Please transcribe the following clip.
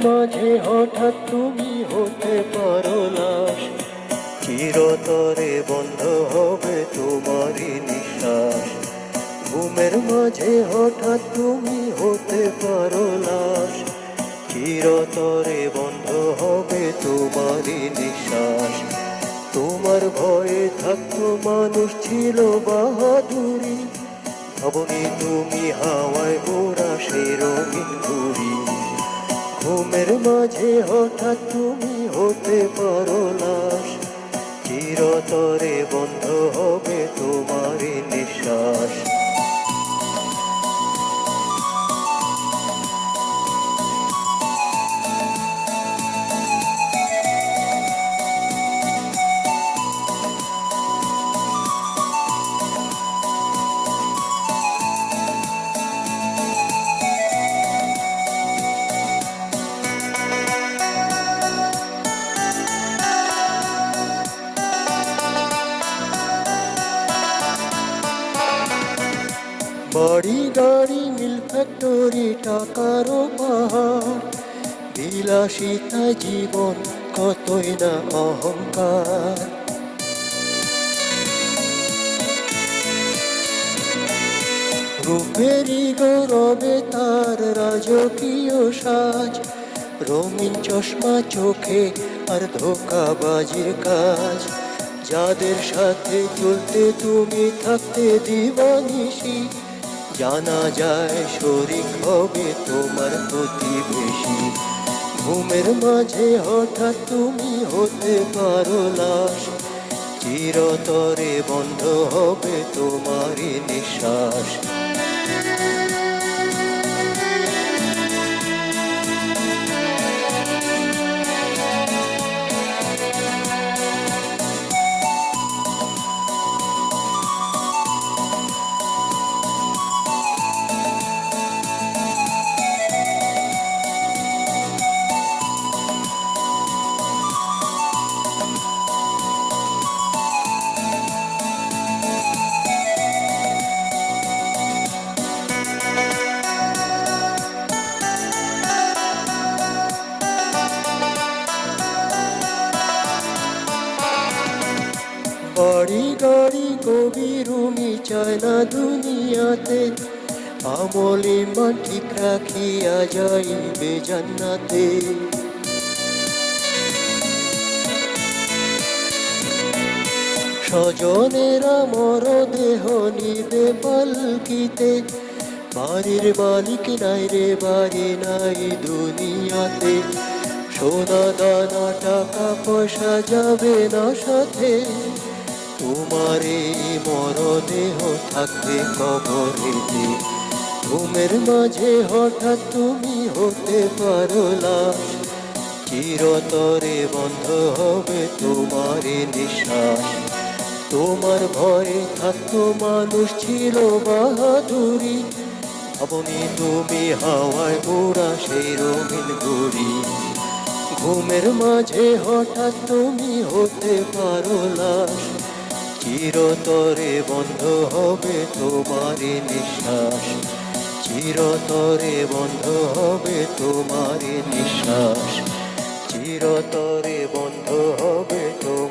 মাঝে হঠাৎ তুমি হতে পারো লাশ, চিরতরে বন্ধ হবে তোমারই নিঃশ্বাস। ঘুমের মাঝে হঠাৎ তুমি হতে পারো লাশ, চিরতরে বন্ধ হবে তোমারই নিঃশ্বাস। তোমার ভয়ে থাকতো মানুষ ছিল বাহাদুরি, ভাবনি তুমি হাওয়ায় ওরা সেই রঙিন ঘুড়ি। ঘুমের মাঝে হঠাৎ তুমি হতে পারো লাশ, চিরতরে বন্ধ হবে তোমারই নিঃশ্বাস। বাড়ি গাড়ি মিল ফ্যাক্টরি টাকারও পাহাড়, বিলাসিতা জীবন কতই না অহংকার। রূপেরই গৌরবে তার রাজকীয় সাজ, রঙিন চশমা চোখে আর ধোঁকাবাজির কাজ। যাদের সাথে চলতে তুমি থাকতে দিবানিশি, জানা যায় শরীক হবে তোমার প্রতিবেশী। ঘুমের মাঝে হঠাৎ তুমি হতে পারো লাশ, চিরতরে বন্ধ হবে তোমারই নিঃশ্বাস। বাড়ি গাড়ি কবি রুমি চায় না দুনিয়াতে, আমলে মান ঠিক রাখিয়া যাইবে জান্নাতে। স্বজনেরা মরদেহ নিবে পালকিতে, বাড়ির মালিক নাই রে বাড়ি নাই দুনিয়াতে। সোনা দানা টাকা পয়সা যাবে না সাথে, তোমার এই মরদেহ থাকবে কবরেতে। ঘুমের মাঝে হঠাৎ তুমি হতে পারো লাশ, চিরতরে বন্ধ হবে তোমারই নিঃশ্বাস। তোমার ভয়ে থাকতো মানুষ ছিল বাহাদুরি, ভাবনি তুমি হাওয়ায় ওরা সেই রঙিন ঘুড়ি। ঘুমের মাঝে হঠাৎ তুমি হতে পারো লাশ, চিরতরে বন্ধ হবে তোমারই নিঃশ্বাস। চিরতরে বন্ধ হবে তোমারই নিঃশ্বাস, চিরতরে বন্ধ হবে তোমার